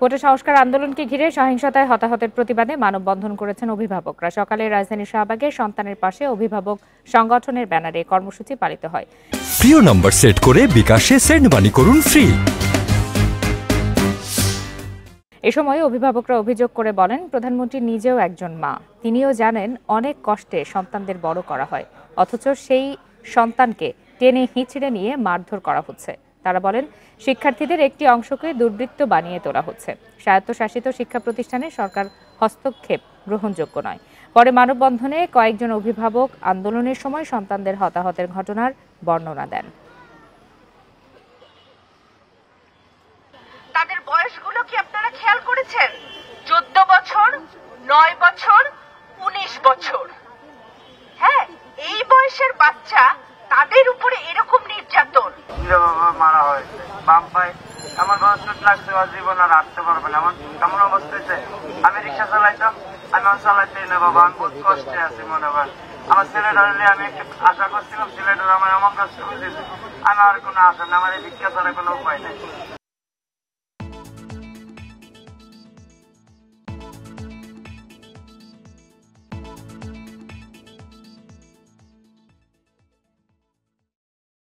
কোটা সংস্কার আন্দোলনকে ঘিরে সহিংসতায় হতাহতের প্রতিবাদে মানববন্ধন করেছেন অভিভাবকরা। সকালে রাজধানীর শাহবাগে সন্তানের পাশে অভিভাবক সংগঠনের ব্যানারে কর্মসূচি পালিত হয়। প্রিয় নম্বর সেট করে বিকাশে সেন্ড মানি করুন ফ্রি। এ সময় অভিভাবকরা অভিযোগ করে বলেন, প্রধানমন্ত্রী নিজেও একজন মা, তিনিও জানেন অনেক কষ্টে সন্তানদের বড় করা হয়, অথচ সেই সন্তানকে টেনে হিঁচড়ে নিয়ে মারধর করা হচ্ছে। তারা বলেন, শিক্ষার্থীদের একটি অংশকে দুর্বৃত্ত বানিয়ে তোলা হচ্ছে। স্বায়ত্তশাসিত শিক্ষা প্রতিষ্ঠানে সরকার হস্তক্ষেপ গ্রহণযোগ্য নয়। পরে মানববন্ধনে কয়েকজন অভিভাবক আন্দোলনের সময় সন্তানদের হতাহতের ঘটনার বর্ণনা দেন। তাদের বয়সগুলো কি আপনারা খেয়াল করেছেন? 14 বছর, 9 বছর, 19 বছর। হ্যাঁ, এই বয়সের বাচ্চা, তাদের উপরে এরকম নির্যাতন মারা হয়েছে। বাম ভাই আমার চোট লাগছে, জীবন আর হাঁটতে পারবে না। আমার কেমন অবস্থা হয়েছে, আমি রিক্সা চালাইতাম, আমি চালাইতে না বাবা, আমি বহুত কষ্টে আছি। মনে হয় আমার ছেলেটা আমি একটু আশা করছিলাম, ছেলেটা আমার এমন কষ্ট বুঝেছে, আমার আর কোনো আশা নেই, আমার এই ভিক্ষা ছাড়া কোনো উপায় নেই।